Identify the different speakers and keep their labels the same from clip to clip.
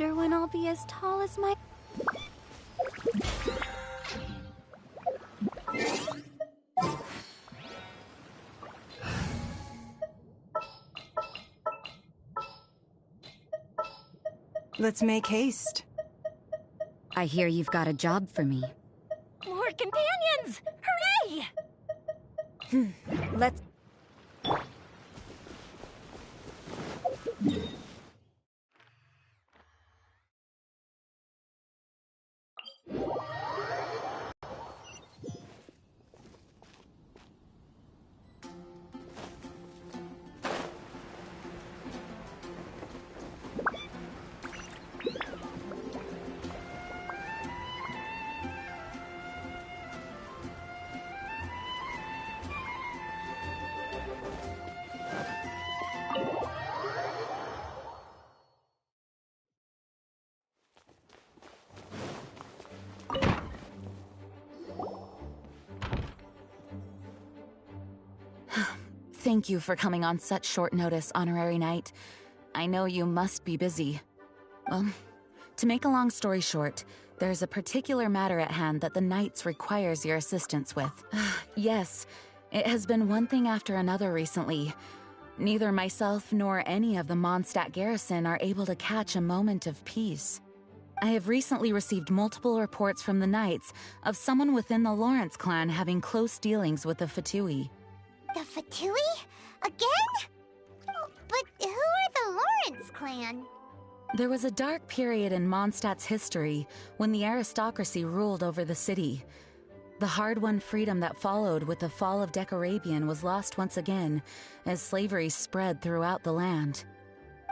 Speaker 1: wonder when I'll be as tall as my...
Speaker 2: Let's make haste.
Speaker 1: I hear you've got a job for me.
Speaker 3: More companions! Hooray!
Speaker 1: Let's...
Speaker 3: Thank you for coming on such short notice, Honorary Knight. I know you must be busy. Well, to make a long story short, there's a particular matter at hand that the Knights requires your assistance with. Yes, it has been one thing after another recently. Neither myself nor any of the Mondstadt garrison are able to catch a moment of peace. I have recently received multiple reports from the Knights of someone within the Lawrence clan having close dealings with the Fatui.
Speaker 4: The Fatui? Again? But who are the Lawrence clan?
Speaker 3: There was a dark period in Mondstadt's history when the aristocracy ruled over the city. The hard-won freedom that followed with the fall of Decarabian was lost once again as slavery spread throughout the land.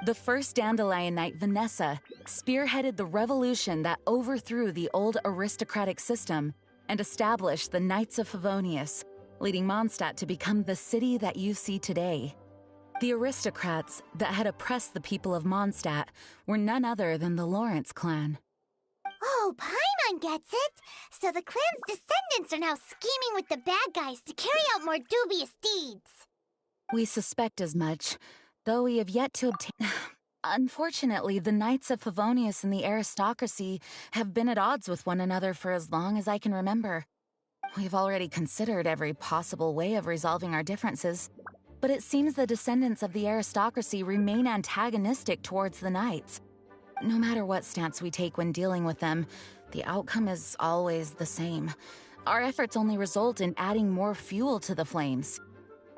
Speaker 3: The first Dandelion Knight, Vanessa, spearheaded the revolution that overthrew the old aristocratic system and established the Knights of Favonius, leading Mondstadt to become the city that you see today. The aristocrats that had oppressed the people of Mondstadt were none other than the Lawrence clan.
Speaker 4: Oh, Paimon gets it! So the clan's descendants are now scheming with the bad guys to carry out more dubious deeds.
Speaker 3: We suspect as much, though we have yet to obtain... Unfortunately, the Knights of Favonius and the aristocracy have been at odds with one another for as long as I can remember. We've already considered every possible way of resolving our differences, but it seems the descendants of the aristocracy remain antagonistic towards the Knights. No matter what stance we take when dealing with them, the outcome is always the same. Our efforts only result in adding more fuel to the flames.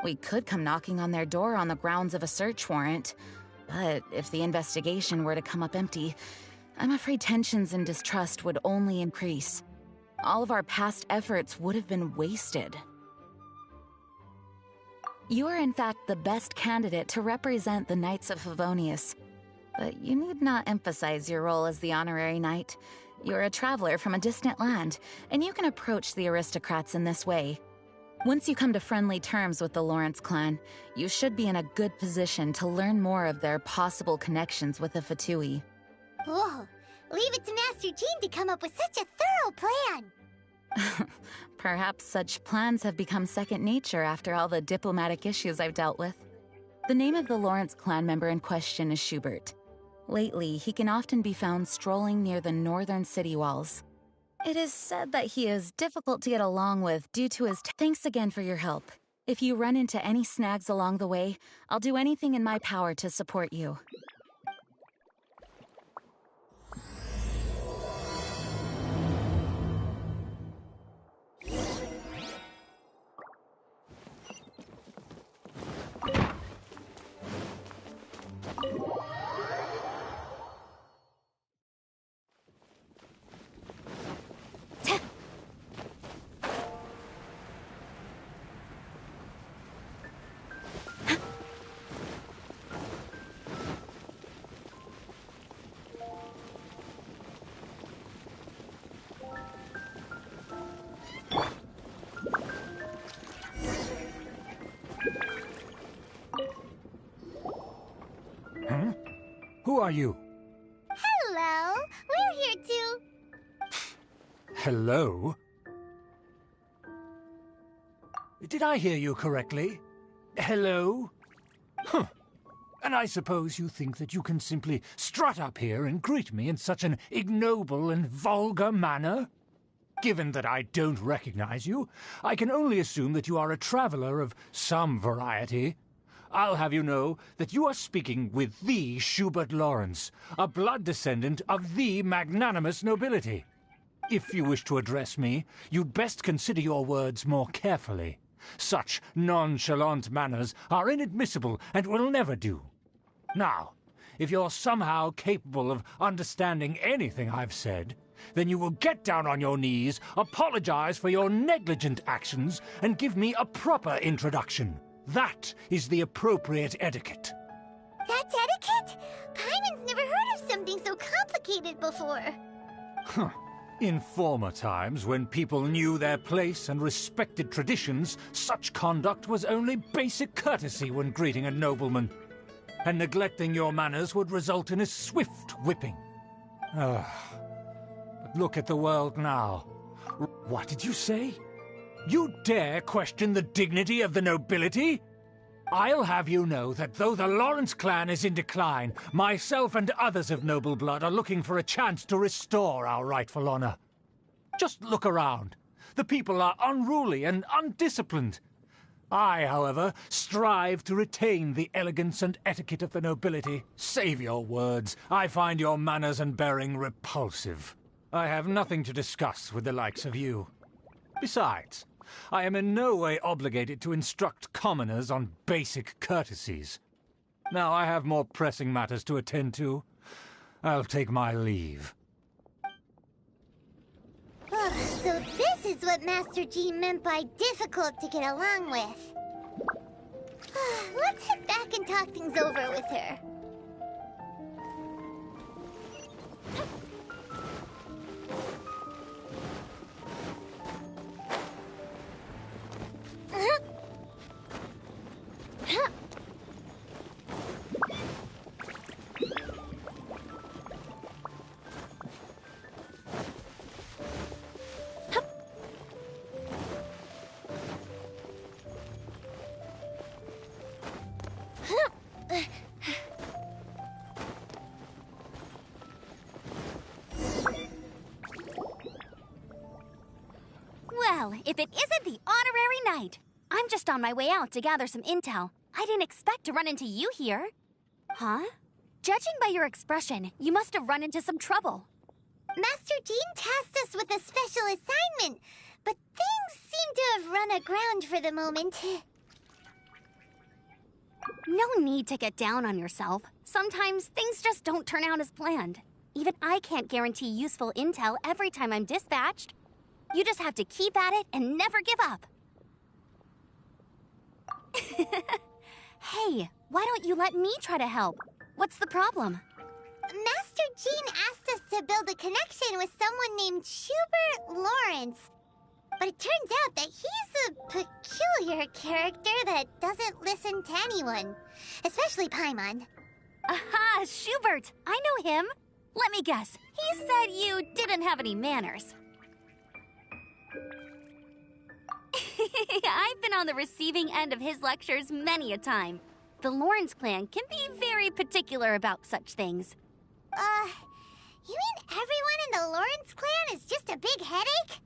Speaker 3: We could come knocking on their door on the grounds of a search warrant, but if the investigation were to come up empty, I'm afraid tensions and distrust would only increase. All of our past efforts would have been wasted. You are in fact the best candidate to represent the Knights of Favonius. But you need not emphasize your role as the Honorary Knight. You're a traveler from a distant land, and you can approach the aristocrats in this way. Once you come to friendly terms with the Lawrence clan, you should be in a good position to learn more of their possible connections with the Fatui.
Speaker 4: Whoa, leave it to Master Jean to come up with such a thorough plan!
Speaker 3: Perhaps such plans have become second nature after all the diplomatic issues I've dealt with. The name of the Lawrence clan member in question is Schubert. Lately, he can often be found strolling near the northern city walls. It is said that he is difficult to get along with due to his... Thanks again for your help. If you run into any snags along the way, I'll do anything in my power to support you.
Speaker 5: Who are you?
Speaker 4: Hello, we're here too.
Speaker 5: Hello? Did I hear you correctly? Hello? Huh. And I suppose you think that you can simply strut up here and greet me in such an ignoble and vulgar manner? Given that I don't recognize you, I can only assume that you are a traveler of some variety. I'll have you know that you are speaking with the Schubert Lawrence, a blood descendant of the magnanimous nobility. If you wish to address me, you'd best consider your words more carefully. Such nonchalant manners are inadmissible and will never do. Now, if you're somehow capable of understanding anything I've said, then you will get down on your knees, apologize for your negligent actions, and give me a proper introduction. That is the appropriate etiquette.
Speaker 4: That's etiquette? Paimon's never heard of something so complicated before.
Speaker 5: Huh. In former times, when people knew their place and respected traditions, such conduct was only basic courtesy when greeting a nobleman. And neglecting your manners would result in a swift whipping. But look at the world now. What did you say? You dare question the dignity of the nobility? I'll have you know that though the Lawrence clan is in decline, myself and others of noble blood are looking for a chance to restore our rightful honor. Just look around. The people are unruly and undisciplined. I, however, strive to retain the elegance and etiquette of the nobility. Save your words. I find your manners and bearing repulsive. I have nothing to discuss with the likes of you. Besides, I am in no way obligated to instruct commoners on basic courtesies. Now I have more pressing matters to attend to. I'll take my leave.
Speaker 4: So this is what Master Jean meant by difficult to get along with. Let's head back and talk things over with her.
Speaker 6: Well, if it isn't the honorary knight. I'm just on my way out to gather some intel. I didn't expect to run into you here. Huh? Judging by your expression, you must have run into some trouble.
Speaker 4: Master Jean tasked us with a special assignment, but things seem to have run aground for the moment.
Speaker 6: No need to get down on yourself. Sometimes things just don't turn out as planned. Even I can't guarantee useful intel every time I'm dispatched. You just have to keep at it and never give up. Hey, why don't you let me try to help? What's the problem?
Speaker 4: Master Jean asked us to build a connection with someone named Schubert Lawrence. But it turns out that he's a peculiar character that doesn't listen to anyone, especially Paimon.
Speaker 6: Aha, Schubert! I know him. Let me guess. He said you didn't have any manners. I've been on the receiving end of his lectures many a time. The Lawrence clan can be very particular about such things.
Speaker 4: You mean everyone in the Lawrence clan is just a big headache?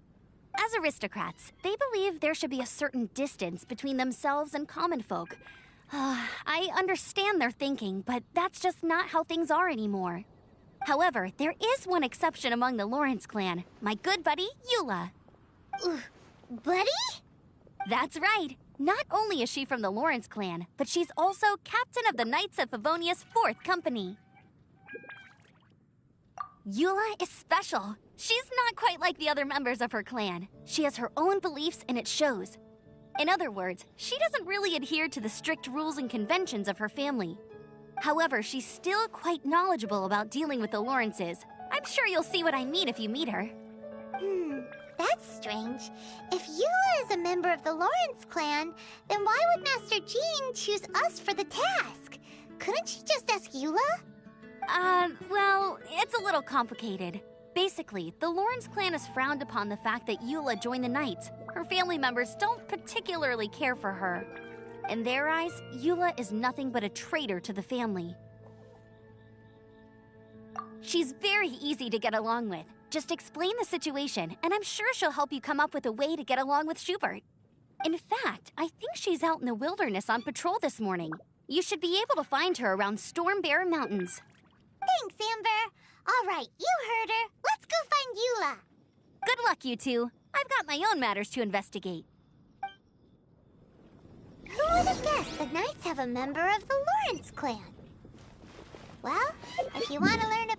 Speaker 6: As aristocrats, they believe there should be a certain distance between themselves and common folk. I understand their thinking, but that's just not how things are anymore. However, there is one exception among the Lawrence clan, my good buddy, Eula.
Speaker 4: Buddy?
Speaker 6: That's right. Not only is she from the Lawrence clan, but she's also captain of the Knights of Favonia's 4th Company. Eula is special. She's not quite like the other members of her clan. She has her own beliefs and it shows. In other words, she doesn't really adhere to the strict rules and conventions of her family. However, she's still quite knowledgeable about dealing with the Lawrences. I'm sure you'll see what I mean if you meet her.
Speaker 4: That's strange. If Eula is a member of the Lawrence clan, then why would Master Jean choose us for the task? Couldn't she just ask Eula?
Speaker 6: Well, it's a little complicated. Basically, the Lawrence clan has frowned upon the fact that Eula joined the Knights. Her family members don't particularly care for her. In their eyes, Eula is nothing but a traitor to the family. She's very easy to get along with. Just explain the situation, and I'm sure she'll help you come up with a way to get along with Schubert. In fact, I think she's out in the wilderness on patrol this morning. You should be able to find her around Storm Bear Mountains.
Speaker 4: Thanks, Amber. All right, you heard her. Let's go find Eula.
Speaker 6: Good luck, you two. I've got my own matters to investigate.
Speaker 4: Who would have guessed the Knights have a member of the Lawrence clan? Well, if you want to learn a...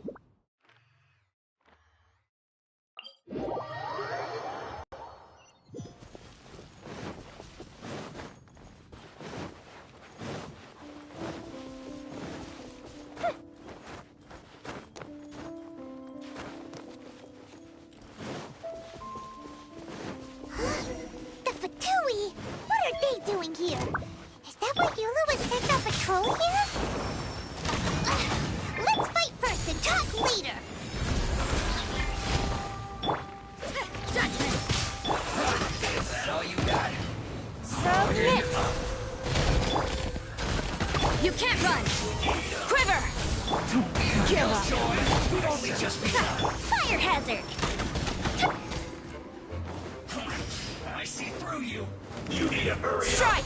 Speaker 4: The Fatui! What are they doing here? Is that why Eula was sent on patrol here? Let's fight first and talk later! Judgment!
Speaker 7: Is that all you got?
Speaker 4: Submit!
Speaker 6: You can't run! Quiver!
Speaker 7: Give up! We've only just begun.
Speaker 6: Fire hazard!
Speaker 7: I see through you. You need to hurry up.
Speaker 6: Strike!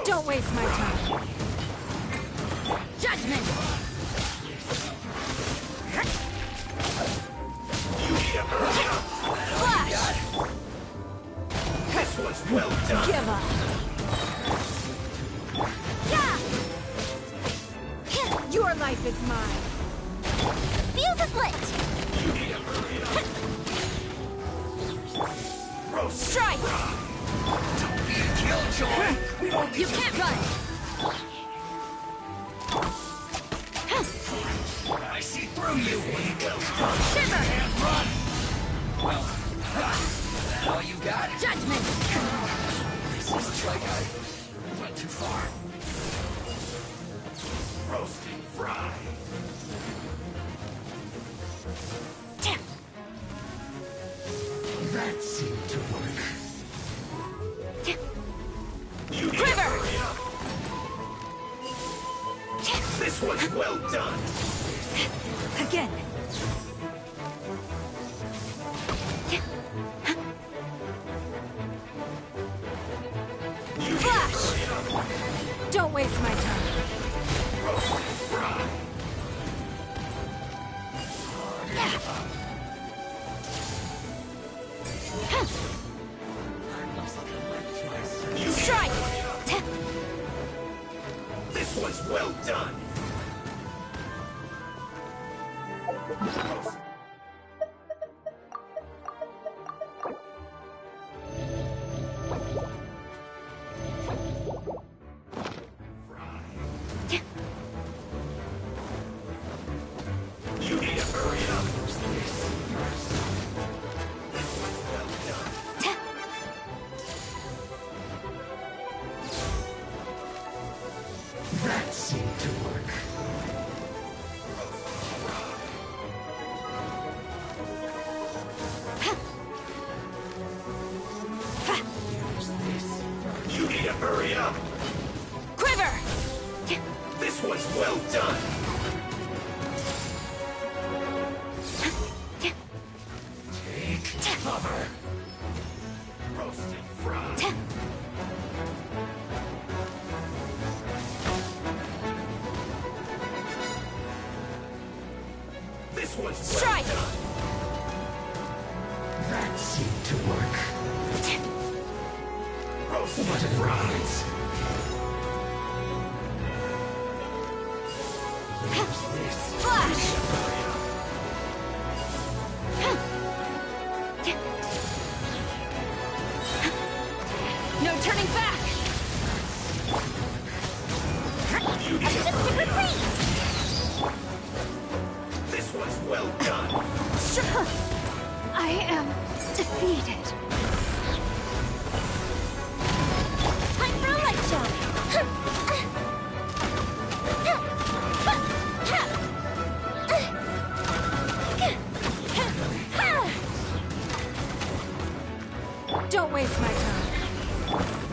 Speaker 2: Don't waste my time.
Speaker 6: Judgment!
Speaker 7: You need to hurry up.
Speaker 6: Flash!
Speaker 7: This was well done.
Speaker 2: Give up.
Speaker 6: Yeah!
Speaker 2: Your life is mine.
Speaker 6: Fuse is lit!
Speaker 7: You need to hurry up. Roast.
Speaker 6: Strike!
Speaker 7: Don't be a killjoy. We've only
Speaker 6: You
Speaker 7: just
Speaker 6: can't run!
Speaker 7: I see through you. Well done.
Speaker 6: Shiver!
Speaker 7: Can't run. Well, is that all you got?
Speaker 6: Judgment!
Speaker 7: This is like I went too far. Roast and fry. That seemed to work. You need to
Speaker 6: Quiver!
Speaker 7: hurry up. This was well done.
Speaker 2: Again.
Speaker 7: You
Speaker 6: Flash!
Speaker 2: Don't waste my time.
Speaker 7: roast and fry. You
Speaker 6: Strike!
Speaker 7: This was well done. You need to hurry up. This was well done. That seemed to work. You need to hurry up.
Speaker 6: Quiver!
Speaker 7: This was well done. Take cover. Roast and fry. This was well
Speaker 6: Strike!
Speaker 7: done. That seemed to work. Roast and fries.
Speaker 6: Flash! No turning back!
Speaker 7: You need to
Speaker 6: Just a good breeze!
Speaker 7: This was well done.
Speaker 6: I am defeated. Time for a light show!
Speaker 2: Don't waste my time.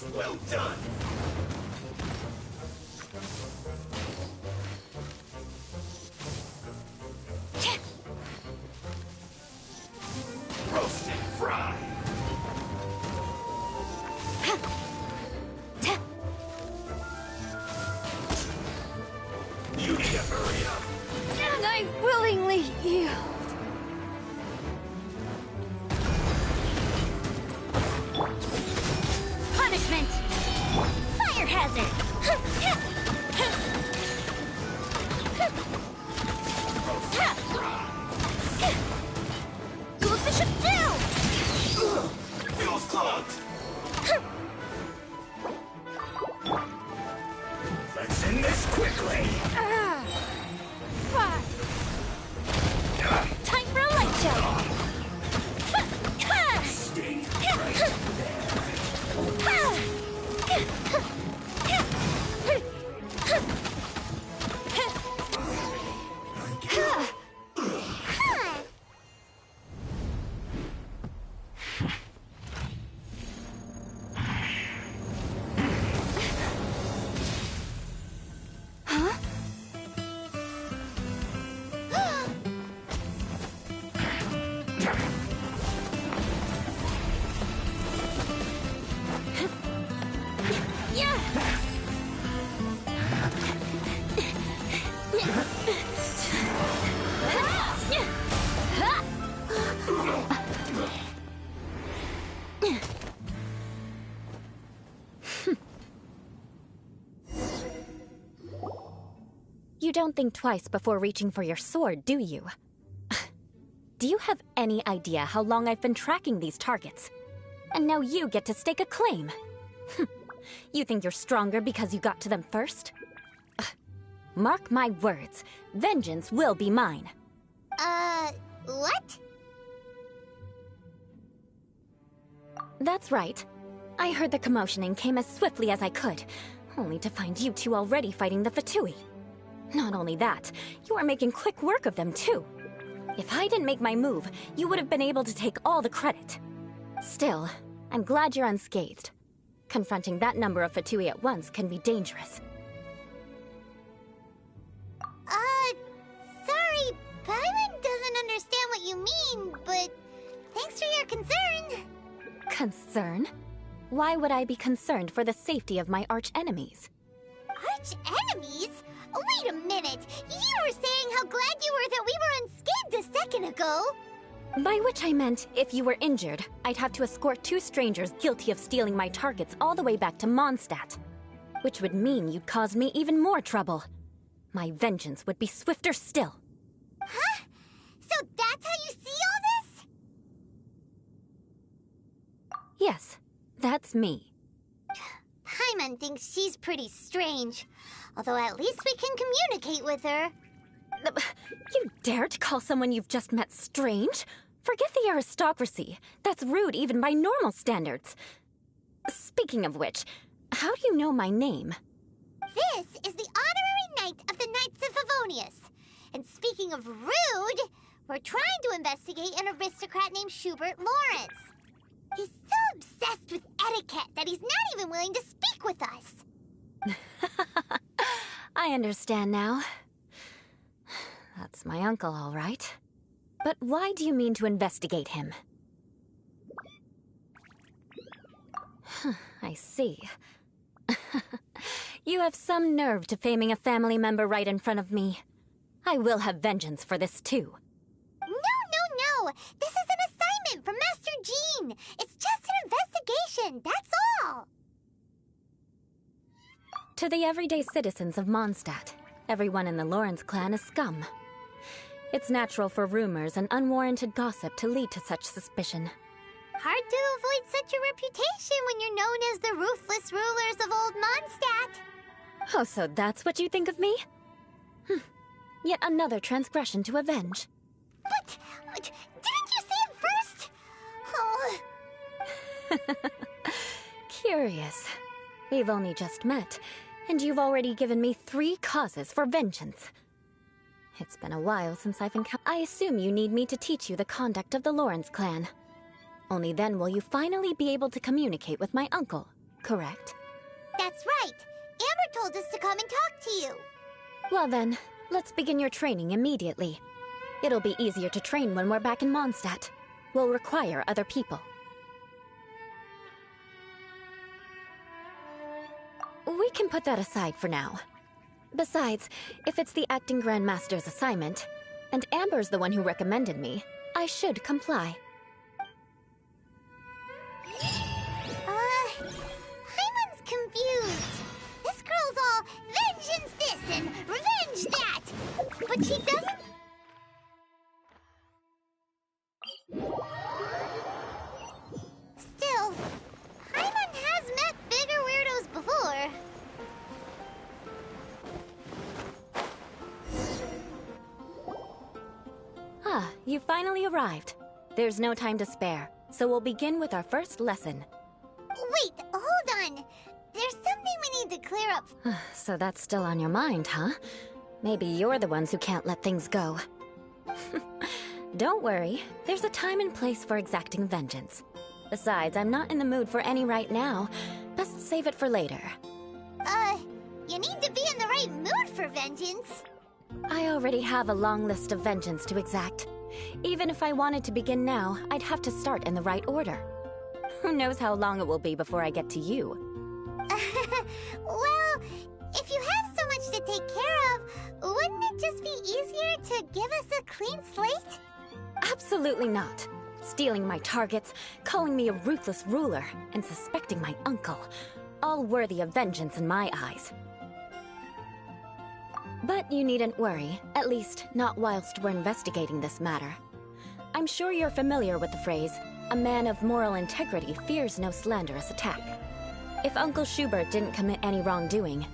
Speaker 7: was well done. Roast and fry. You need to hurry up.
Speaker 2: And I willingly yield.
Speaker 6: Punishment! Fire hazard! Look, Bishop down!
Speaker 7: Fuel's clogged. Let's end this quickly.
Speaker 2: Fine.
Speaker 6: Time for a light show!
Speaker 7: Stay right there.
Speaker 8: You don't think twice before reaching for your sword, do you? Do you have any idea how long I've been tracking these targets? And now you get to stake a claim. You think you're stronger because you got to them first? Mark my words, vengeance will be mine.
Speaker 4: What?
Speaker 8: That's right. I heard the commotion and came as swiftly as I could, only to find you two already fighting the Fatui. Not only that, you are making quick work of them too. If I didn't make my move, you would have been able to take all the credit. Still, I'm glad you're unscathed. Confronting that number of Fatui at once can be dangerous.
Speaker 4: Sorry, Paimon doesn't understand what you mean, but thanks for your concern.
Speaker 8: Concern? Why would I be concerned for the safety of my arch-enemies?
Speaker 4: Arch-enemies? Wait a minute! You were saying how glad you were that we were unscathed a second ago!
Speaker 8: By which I meant, if you were injured, I'd have to escort two strangers guilty of stealing my targets all the way back to Mondstadt. Which would mean you'd caused me even more trouble. My vengeance would be swifter still.
Speaker 4: Huh? So that's how you see all this?
Speaker 8: Yes, that's me.
Speaker 4: Paimon thinks she's pretty strange. Although at least we can communicate with her.
Speaker 8: You dare to call someone you've just met strange? Forget the aristocracy. That's rude even by normal standards. Speaking of which, how do you know my name?
Speaker 4: This is the honorary knight of the Knights of Favonius. And speaking of rude, we're trying to investigate an aristocrat named Schubert Lawrence. He's so obsessed with etiquette that he's not even willing to speak with us.
Speaker 8: I understand now. That's my uncle, all right. But why do you mean to investigate him? I see. You have some nerve to faming a family member right in front of me. I will have vengeance for this, too.
Speaker 4: No. This is an assignment from Master Jean. It's just an investigation, that's all.
Speaker 8: To the everyday citizens of Mondstadt, everyone in the Lawrence clan is scum. It's natural for rumors and unwarranted gossip to lead to such suspicion.
Speaker 4: Hard to avoid such a reputation when you're known as the ruthless rulers of old Mondstadt.
Speaker 8: Oh, so that's what you think of me? Yet another transgression to avenge.
Speaker 4: But didn't you say it first? Oh.
Speaker 8: Curious. We've only just met, and you've already given me 3 causes for vengeance. It's been a while since I've encountered. I assume you need me to teach you the conduct of the Lawrence clan. Only then will you finally be able to communicate with my uncle. correct?
Speaker 4: That's right. Amber told us to come and talk to you.
Speaker 8: Well then, let's begin your training immediately. It'll be easier to train when we're back in Mondstadt. We'll require other people. We can put that aside for now. Besides, if it's the acting Grandmaster's assignment, and Amber's the one who recommended me, I should comply.
Speaker 4: Hyman's confused. This girl's all vengeance this and revenge that. But she doesn't... Still, Hyman has met bigger weirdos before.
Speaker 8: Ah, you finally arrived. There's no time to spare, so we'll begin with our first lesson.
Speaker 4: Wait, hold on. There's something we need to clear up.
Speaker 8: So that's still on your mind, huh? Maybe you're the ones who can't let things go. Don't worry, there's a time and place for exacting vengeance. Besides, I'm not in the mood for any right now. Best save it for later.
Speaker 4: You need to be in the right mood for vengeance.
Speaker 8: I already have a long list of vengeance to exact. Even if I wanted to begin now, I'd have to start in the right order. Who knows how long it will be before I get to you?
Speaker 4: Well, if you have so much to take care of, wouldn't it just be easier to give us a clean slate?
Speaker 8: Absolutely not. Stealing my targets, calling me a ruthless ruler, and suspecting my uncle. All worthy of vengeance in my eyes. But you needn't worry, at least not whilst we're investigating this matter. I'm sure you're familiar with the phrase, a man of moral integrity fears no slanderous attack. If Uncle Schubert didn't commit any wrongdoing,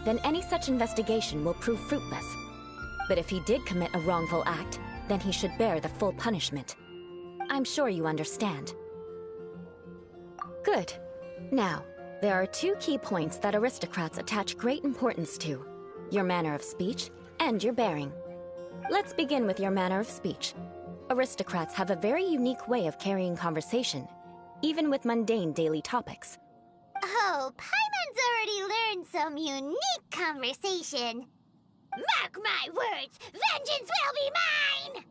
Speaker 8: then any such investigation will prove fruitless. But if he did commit a wrongful act, then he should bear the full punishment. I'm sure you understand. Good. Now, there are two key points that aristocrats attach great importance to: your manner of speech and your bearing. Let's begin with your manner of speech. Aristocrats have a very unique way of carrying conversation, even with mundane daily topics.
Speaker 4: Oh, Paimon's already learned some unique conversation. Mark my words, vengeance will be mine!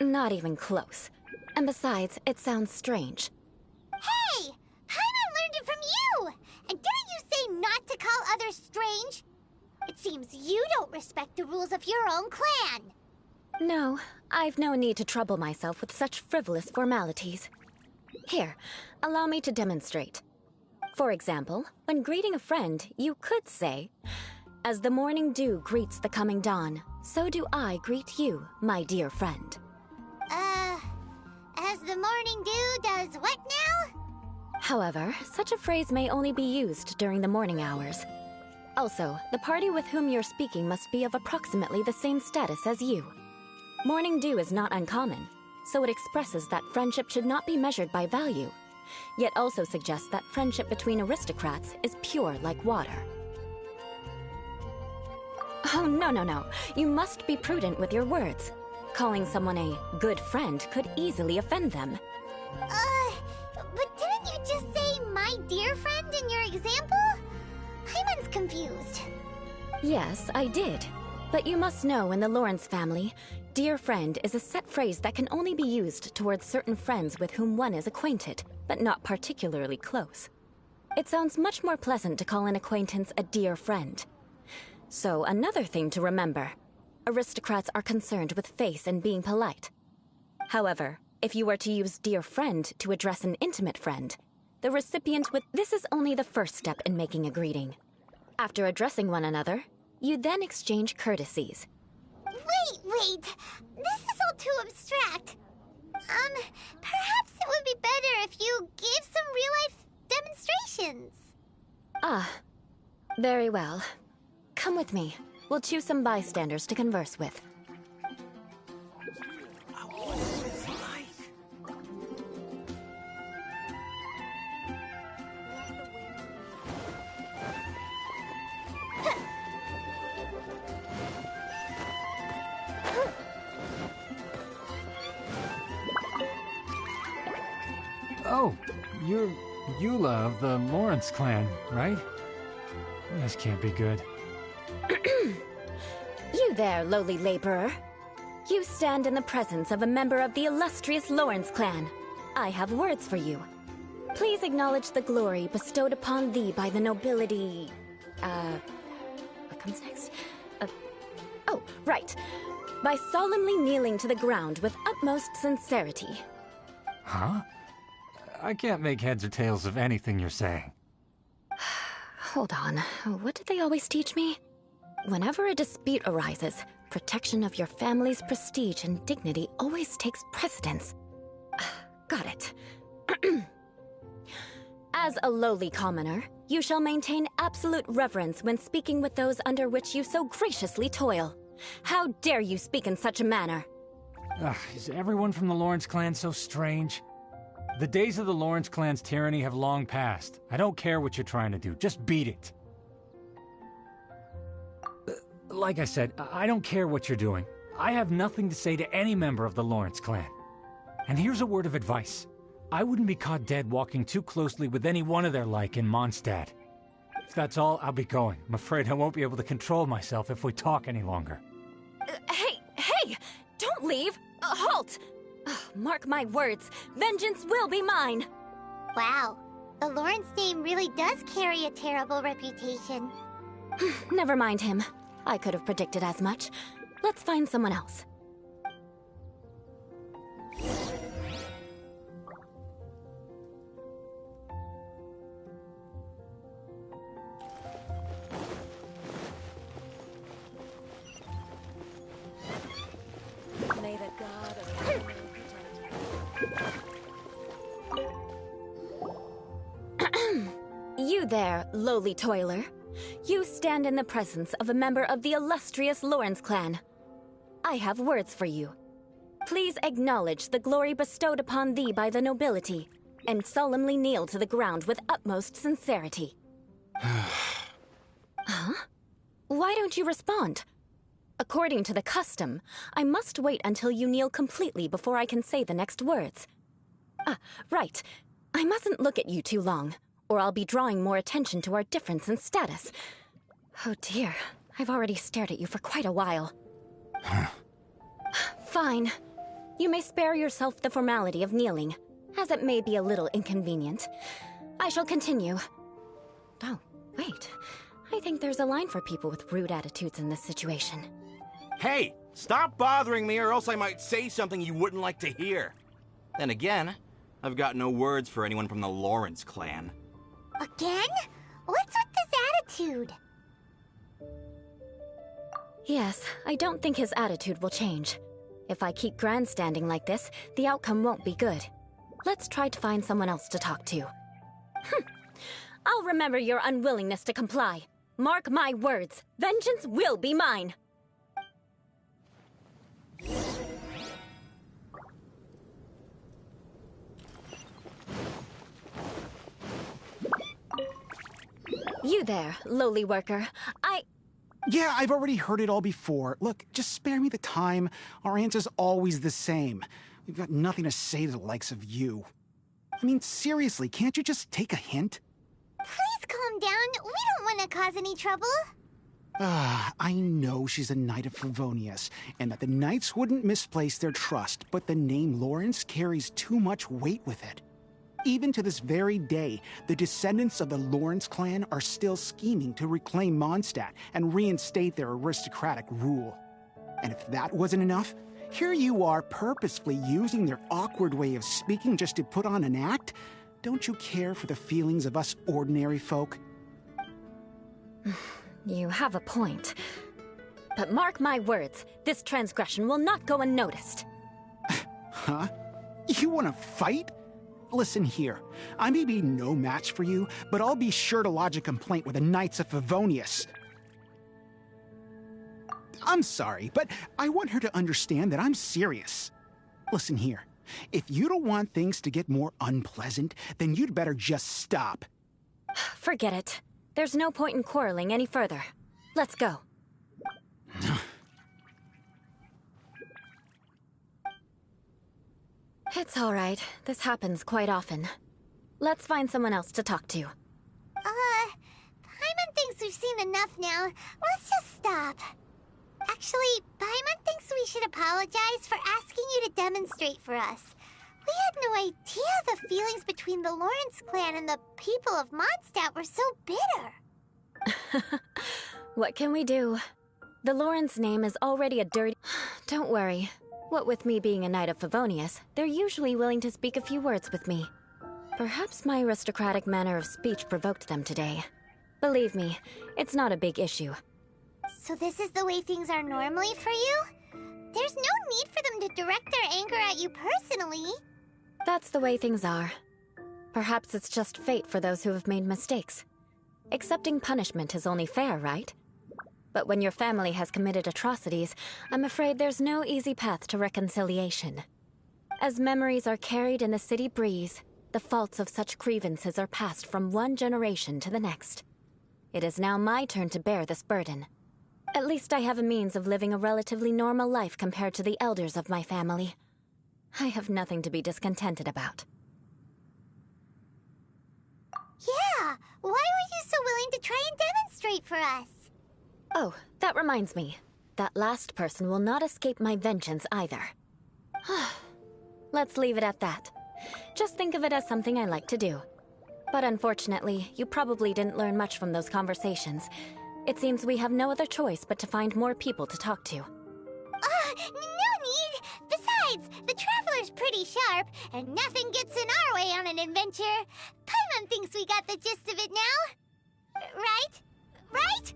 Speaker 8: Not even close. And besides, it sounds strange.
Speaker 4: Hey! Paimon learned it from you! And didn't you say not to call others strange? It seems you don't respect the rules of your own clan.
Speaker 8: No, I've no need to trouble myself with such frivolous formalities. Here, allow me to demonstrate. For example, when greeting a friend, you could say, "As the morning dew greets the coming dawn, so do I greet you, my dear friend."
Speaker 4: As the morning dew does what now?
Speaker 8: However, such a phrase may only be used during the morning hours. Also, the party with whom you're speaking must be of approximately the same status as you. Morning dew is not uncommon, so it expresses that friendship should not be measured by value, yet also suggests that friendship between aristocrats is pure like water. Oh, no. You must be prudent with your words. Calling someone a good friend could easily offend them.
Speaker 4: But didn't you just say my dear friend in your example? Paimon's confused.
Speaker 8: Yes, I did. But you must know in the Lawrence family, dear friend is a set phrase that can only be used towards certain friends with whom one is acquainted, but not particularly close. It sounds much more pleasant to call an acquaintance a dear friend. So, another thing to remember. Aristocrats are concerned with face and being polite. However, if you were to use dear friend to address an intimate friend, the recipient would... This is only the first step in making a greeting. After addressing one another, you then exchange courtesies.
Speaker 4: Wait. This is all too abstract. Perhaps it would be better if you gave some real-life demonstrations.
Speaker 8: Ah, very well. Come with me. We'll choose some bystanders to converse with.
Speaker 5: Oh, Eula of the Lawrence clan, right? This can't be good.
Speaker 8: You there, lowly laborer. You stand in the presence of a member of the illustrious Lawrence clan. I have words for you. Please acknowledge the glory bestowed upon thee by the nobility... what comes next? Oh, right. By solemnly kneeling to the ground with utmost sincerity.
Speaker 5: Huh? I can't make heads or tails of anything you're saying.
Speaker 8: Hold on. What did they always teach me? Whenever a dispute arises, protection of your family's prestige and dignity always takes precedence. Got it. As a lowly commoner, you shall maintain absolute reverence when speaking with those under which you so graciously toil. How dare you speak in such a manner?
Speaker 5: Is everyone from the Lawrence clan so strange? The days of the Lawrence clan's tyranny have long passed. I don't care what you're trying to do, just beat it. Like I said, I don't care what you're doing. I have nothing to say to any member of the Lawrence clan. And here's a word of advice. I wouldn't be caught dead walking too closely with any one of their like in Mondstadt. If that's all, I'll be going. I'm afraid I won't be able to control myself if we talk any longer.
Speaker 8: Hey! Don't leave! Halt! Mark my words, vengeance will be mine!
Speaker 4: Wow, the Lawrence name really does carry a terrible reputation.
Speaker 8: Never mind him. I could have predicted as much. Let's find someone else. May the god of You there, lowly toiler. You stand in the presence of a member of the illustrious Lawrence clan. I have words for you. Please acknowledge the glory bestowed upon thee by the nobility, and solemnly kneel to the ground with utmost sincerity. Huh? Why don't you respond? According to the custom, I must wait until you kneel completely before I can say the next words. Right. I mustn't look at you too long, or I'll be drawing more attention to our difference in status. Oh dear, I've already stared at you for quite a while. Fine. You may spare yourself the formality of kneeling, as it may be a little inconvenient. I shall continue. Oh, wait. I think there's a line for people with rude attitudes in this situation.
Speaker 9: Hey, stop bothering me or else I might say something you wouldn't like to hear. Then again, I've got no words for anyone from the Lawrence clan.
Speaker 4: Again? What's with this attitude?
Speaker 8: Yes, I don't think his attitude will change. If I keep grandstanding like this, the outcome won't be good. Let's try to find someone else to talk to. I'll remember your unwillingness to comply. Mark my words, vengeance will be mine! You there, lowly worker.
Speaker 10: Yeah, I've already heard it all before. Look, just spare me the time. Our answer's always the same. We've got nothing to say to the likes of you. I mean, seriously, can't you just take a hint?
Speaker 4: Please calm down. We don't want to cause any trouble.
Speaker 10: I know she's a knight of Favonius, and that the knights wouldn't misplace their trust, but the name Lawrence carries too much weight with it. Even to this very day, the descendants of the Lawrence clan are still scheming to reclaim Mondstadt and reinstate their aristocratic rule. And if that wasn't enough, here you are purposefully using their awkward way of speaking just to put on an act? Don't you care for the feelings of us ordinary folk?
Speaker 8: You have a point. But mark my words, this transgression will not go unnoticed.
Speaker 10: Huh? You want to fight? Listen here, I may be no match for you, but I'll be sure to lodge a complaint with the Knights of Favonius. I'm sorry, but I want her to understand that I'm serious. Listen here, if you don't want things to get more unpleasant, then you'd better just stop.
Speaker 8: Forget it. There's no point in quarreling any further. Let's go. It's all right. This happens quite often. Let's find someone else to talk to.
Speaker 4: Paimon thinks we've seen enough now. Let's just stop. Actually, Paimon thinks we should apologize for asking you to demonstrate for us. We had no idea the feelings between the Lawrence clan and the people of Mondstadt were so bitter.
Speaker 8: What can we do? The Lawrence name is already a dirty... Don't worry. What with me being a Knight of Favonius, they're usually willing to speak a few words with me. Perhaps my aristocratic manner of speech provoked them today. Believe me, it's not a big issue.
Speaker 4: So this is the way things are normally for you? There's no need for them to direct their anger at you personally.
Speaker 8: That's the way things are. Perhaps it's just fate for those who have made mistakes. Accepting punishment is only fair, right? But when your family has committed atrocities, I'm afraid there's no easy path to reconciliation. As memories are carried in the city breeze, the faults of such grievances are passed from one generation to the next. It is now my turn to bear this burden. At least I have a means of living a relatively normal life compared to the elders of my family. I have nothing to be discontented about.
Speaker 4: Yeah, why were you so willing to try and demonstrate for us?
Speaker 8: Oh, that reminds me. That last person will not escape my vengeance either. Let's leave it at that. Just think of it as something I like to do. But unfortunately, you probably didn't learn much from those conversations. It seems we have no other choice but to find more people to talk to.
Speaker 4: No need! Besides, the Traveler's pretty sharp, and nothing gets in our way on an adventure. Paimon thinks we got the gist of it now. Right? Right?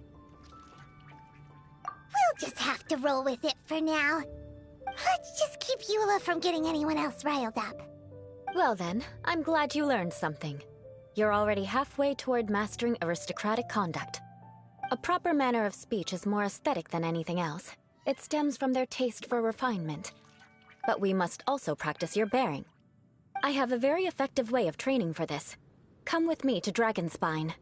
Speaker 4: We'll just have to roll with it for now. Let's just keep Eula from getting anyone else riled up.
Speaker 8: Well then, I'm glad you learned something. You're already halfway toward mastering aristocratic conduct. A proper manner of speech is more aesthetic than anything else. It stems from their taste for refinement. But we must also practice your bearing. I have a very effective way of training for this. Come with me to Dragonspine.